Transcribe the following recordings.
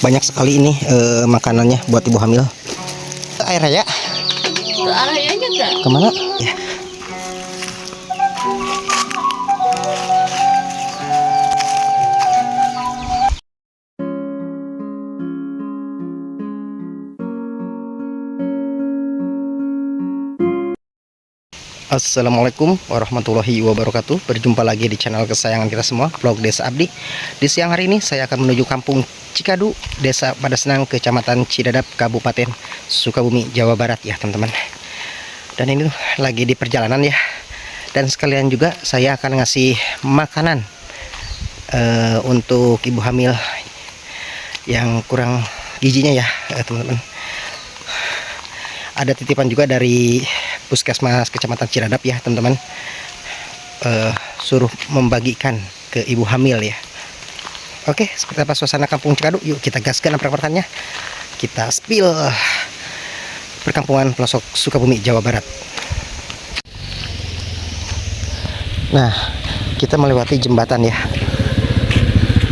banyak sekali ini makanannya buat ibu hamil. Air ya? Ke arahnya aja enggak? Kemana? Ya. Assalamualaikum warahmatullahi wabarakatuh. Berjumpa lagi di channel kesayangan kita semua, vlog Desa Abdi. Di siang hari ini saya akan menuju kampung Cikadu, Desa Padasenang, Kecamatan Cidadap, Kabupaten Sukabumi, Jawa Barat ya teman-teman. Dan ini tuh lagi di perjalanan ya. Dan sekalian juga saya akan ngasih makanan untuk ibu hamil yang kurang gizinya ya teman-teman. Ada titipan juga dari Puskesmas Kecamatan Cidadap ya teman-teman, suruh membagikan ke ibu hamil ya. Oke, seperti apa suasana kampung Cikadu? Yuk kita gaskan perkembangannya. Kita spill perkampungan pelosok Sukabumi, Jawa Barat. Nah, kita melewati jembatan ya.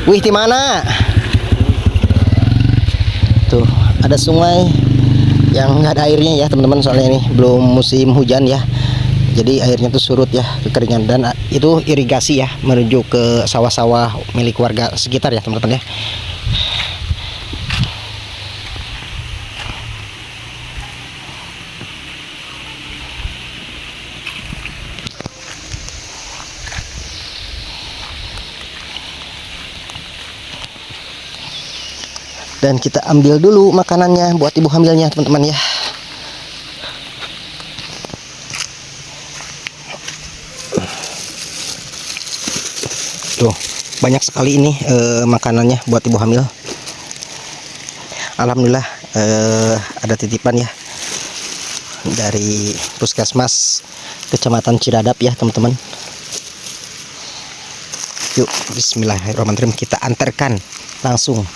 Wih, di mana? Tuh, ada sungai yang nggak ada airnya ya teman-teman, soalnya ini belum musim hujan ya, jadi airnya tuh surut ya, kekeringan. Dan itu irigasi ya menuju ke sawah-sawah milik warga sekitar ya teman-teman ya. Dan kita ambil dulu makanannya buat ibu hamilnya teman-teman ya. Tuh, banyak sekali ini makanannya buat ibu hamil. Alhamdulillah ada titipan ya dari Puskesmas Kecamatan Cidadap ya teman-teman. Yuk, bismillahirrahmanirrahim, kita antarkan langsung.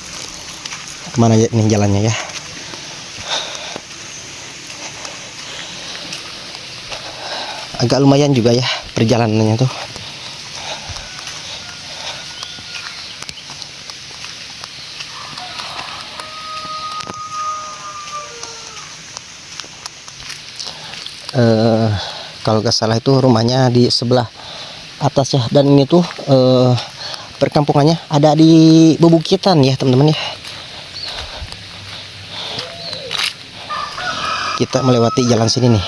Kemana nih jalannya ya? Agak lumayan juga ya perjalanannya tuh. Kalau nggak salah itu rumahnya di sebelah atas ya. Dan ini tuh perkampungannya ada di bebukitan ya teman-teman ya. Kita melewati jalan sini nih.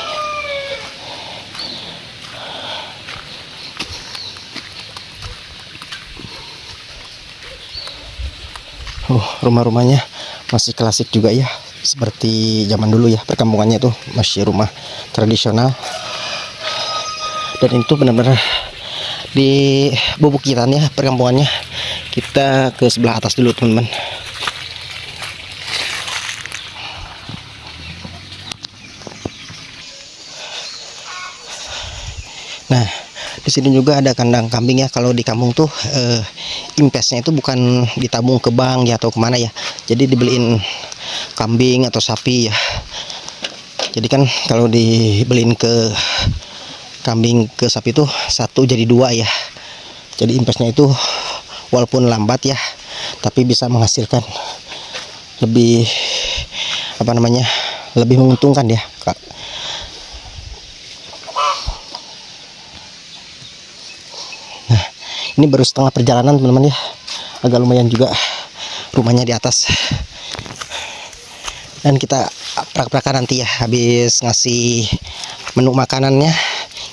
Rumah-rumahnya masih klasik juga ya, seperti zaman dulu ya. Perkampungannya tuh masih rumah tradisional. Dan itu benar-benar di bebukitan ya perkampungannya. Kita ke sebelah atas dulu teman-teman. Nah, di sini juga ada kandang kambing ya. Kalau di kampung tuh impesnya itu bukan ditabung ke bank ya atau kemana ya. Jadi dibeliin kambing atau sapi ya. Jadi kan kalau dibeliin ke kambing ke sapi itu satu jadi dua ya. Jadi impesnya itu walaupun lambat ya, tapi bisa menghasilkan lebih lebih menguntungkan ya Kak. Ini baru setengah perjalanan teman-teman ya, agak lumayan juga rumahnya di atas. Dan kita prak-prakan nanti ya, habis ngasih menu makanannya,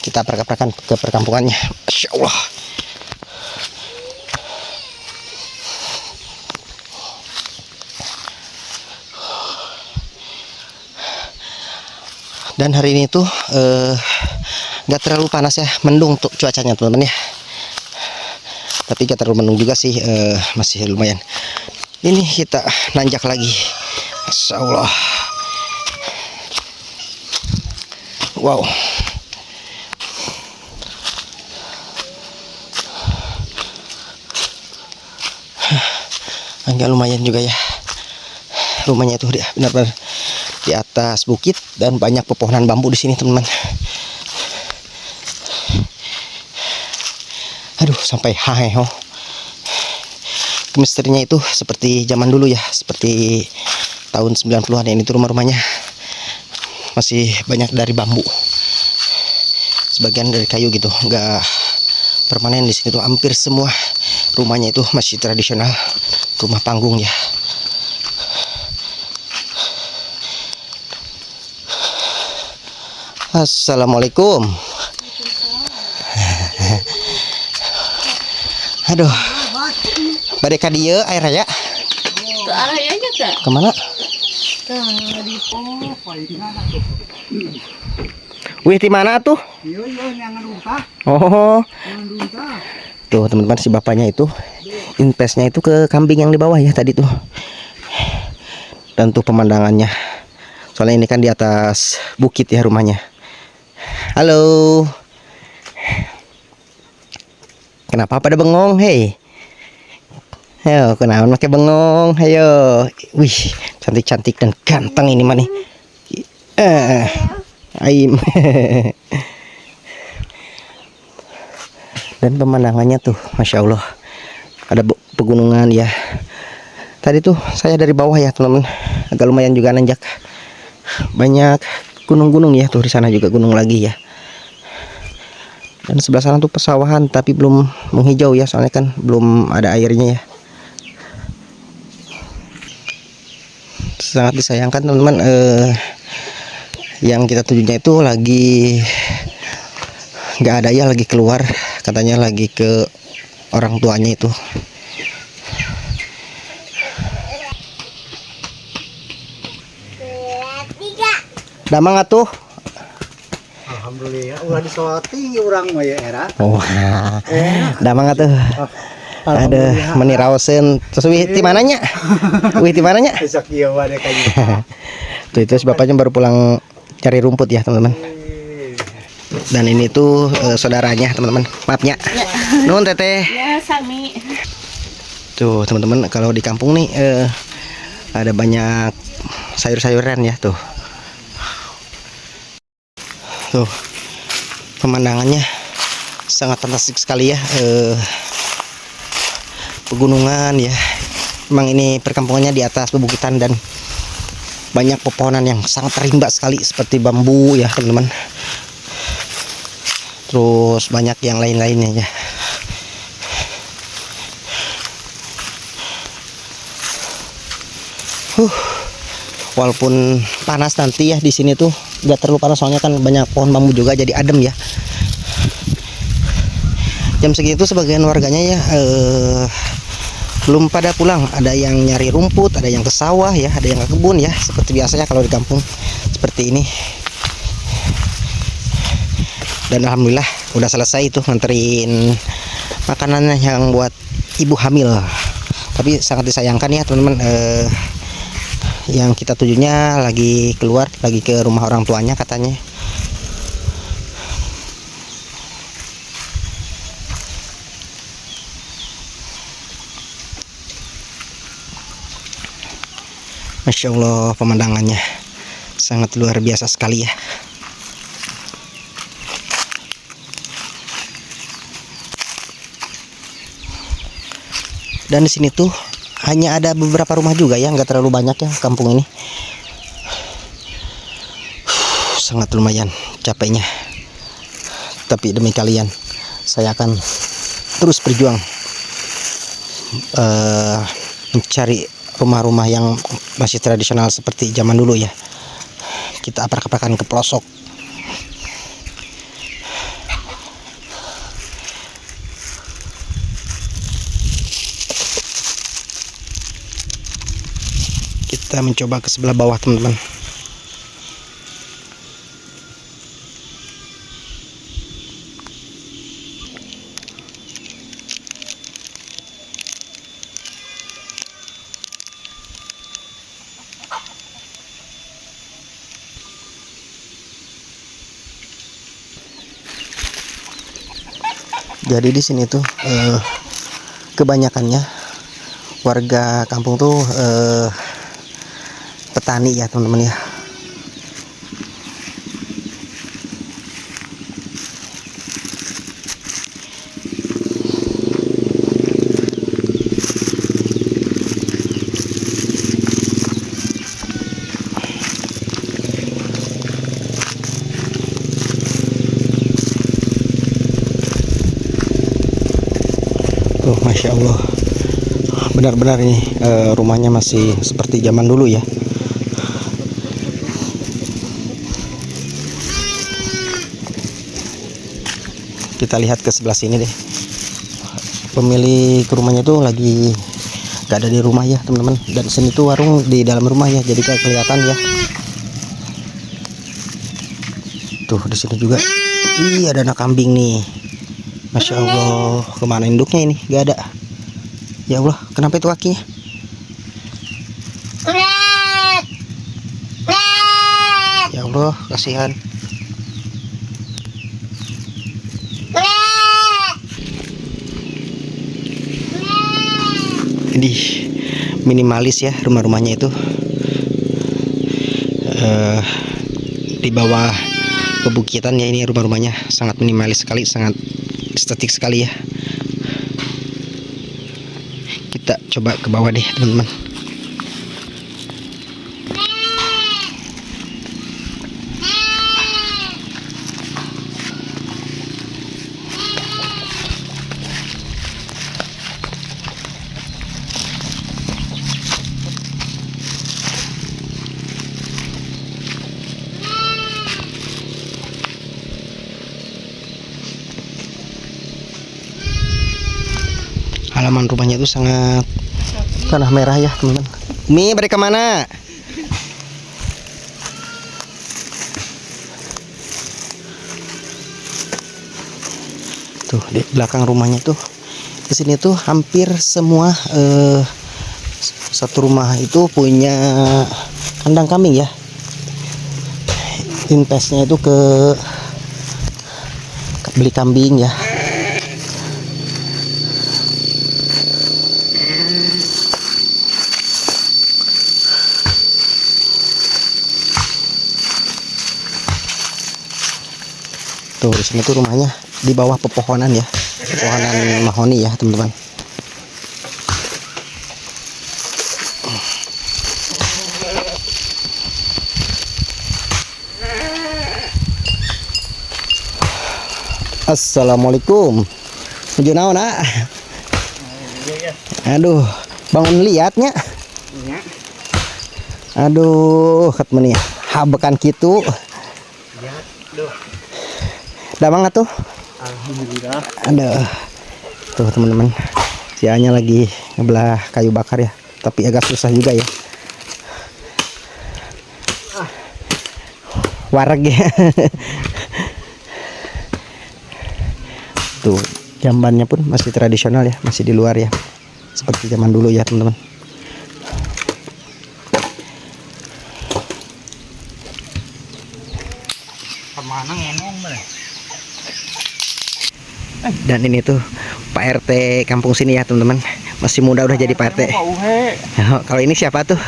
kita prak-prakan ke perkampungannya. Masya Allah. Dan hari ini tuh nggak terlalu panas ya, mendung tuh cuacanya teman-teman ya. Tapi gak terlalu mendung juga sih, masih lumayan. Ini kita nanjak lagi. Masya Allah. Wow. Agak lumayan juga ya. Rumahnya itu benar-benar di atas bukit dan banyak pepohonan bambu di sini teman-teman. Aduh, sampai hahe. Misterinya itu seperti zaman dulu ya, seperti tahun 90-an. Ini tuh rumah-rumahnya masih banyak dari bambu, sebagian dari kayu gitu, nggak permanen. Di sini tuh hampir semua rumahnya itu masih tradisional, rumah panggung ya. Assalamualaikum. Aduh, badai kadieu air raya. Ke arah ya aja kak. Kemana? Tadi. Wih, di mana tuh? Oh, tuh teman-teman, si bapaknya itu investnya itu ke kambing yang di bawah ya tadi tuh. Dan tuh pemandangannya. Soalnya ini kan di atas bukit ya rumahnya. Halo. Kenapa pada bengong? Hei. Ayo, kenapa pakai bengong? Ayo. Wih, cantik-cantik dan ganteng ini mah nih. Aim. Dan pemandangannya tuh, masya Allah, ada pegunungan ya. Tadi tuh saya dari bawah ya teman-teman, agak lumayan juga nanjak. Banyak gunung-gunung ya, tuh di sana juga gunung lagi ya. Dan sebelah sana tuh pesawahan, tapi belum menghijau ya, soalnya kan belum ada airnya ya. Sangat disayangkan teman-teman, yang kita tujunya itu lagi nggak ada ya, lagi keluar, katanya lagi ke orang tuanya itu. Damang atuh. Alhamdulillah ulah disoting urang mah ya era. Oh, damang atuh. Ada meniraoseun. Terus wih ti mananya? Wih ti mananya? Besok ieu wae kayaknya. Tuh itu si bapaknya baru pulang cari rumput ya teman-teman. Dan ini tuh saudaranya teman-teman. Maafnya. Nuhun teteh. Ya sami. Tuh teman-teman, kalau di kampung nih ada banyak sayur-sayuran ya tuh. Tuh pemandangannya sangat fantastik sekali ya, pegunungan ya. Memang ini perkampungannya di atas pebukitan dan banyak pepohonan yang sangat rimba sekali seperti bambu ya teman-teman. Terus banyak yang lain-lainnya ya. Walaupun panas nanti ya di sini tuh nggak terlalu panas, soalnya kan banyak pohon bambu juga, jadi adem ya. Jam segitu sebagian warganya ya belum pada pulang, ada yang nyari rumput, ada yang ke sawah ya, ada yang ke kebun ya, seperti biasanya kalau di kampung seperti ini. Dan alhamdulillah udah selesai itu nganterin makanan yang buat ibu hamil. Tapi sangat disayangkan ya teman-teman, yang kita tujunya lagi keluar, lagi ke rumah orang tuanya katanya. Masya Allah, pemandangannya sangat luar biasa sekali ya. Dan di sini tuh hanya ada beberapa rumah juga ya, nggak terlalu banyak ya kampung ini. Sangat lumayan capeknya, tapi demi kalian saya akan terus berjuang mencari rumah-rumah yang masih tradisional seperti zaman dulu ya. Kita aprak-aprakan ke pelosok. Kita mencoba ke sebelah bawah teman-teman. Jadi di sini tuh kebanyakannya warga kampung tuh petani ya teman-teman ya. Masya Allah, benar-benar ini rumahnya masih seperti zaman dulu ya. Kita lihat ke sebelah sini deh. Pemilik rumahnya tuh lagi gak ada di rumah ya teman-teman. Dan sini tuh warung di dalam rumah ya, jadi kayak kelihatan ya. Tuh di sini juga. Ih, ada anak kambing nih. Masya Allah, kemana induknya ini? Gak ada. Ya Allah, kenapa itu kakinya? Ya Allah, kasihan. Ini minimalis ya rumah-rumahnya itu. Di bawah pebukitan ya, ini rumah-rumahnya sangat minimalis sekali, sangat estetik sekali ya. Kita coba ke bawah deh teman-teman. Halaman rumahnya itu sangat tanah merah ya teman-teman. Mi, balik kemana? Tuh di belakang rumahnya tuh, di sini tuh hampir semua satu rumah itu punya kandang kambing ya. Investnya itu ke beli kambing ya. Tuh di sini tuh rumahnya di bawah pepohonan ya, pepohonan mahoni ya teman-teman. Assalamualaikum. Menuju naon, Nak? Aduh, bangun liatnya. Aduh, kat meni habekan kitu. Damang atuh. Alhamdulillah. Aduh. Tuh teman-teman. Si Anya lagi ngebelah kayu bakar ya, tapi agak susah juga ya. Wareg ya. Tuh, jambannya pun masih tradisional ya, masih di luar ya. Seperti zaman dulu ya, teman-teman. Kemana ngenong boleh? Dan ini tuh Pak RT kampung sini ya teman-teman, masih muda udah jadi Pak RT. Kalau ini siapa tuh?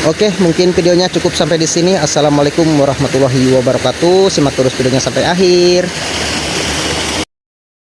Oke, mungkin videonya cukup sampai di sini. Assalamualaikum warahmatullahi wabarakatuh. Simak terus videonya sampai akhir.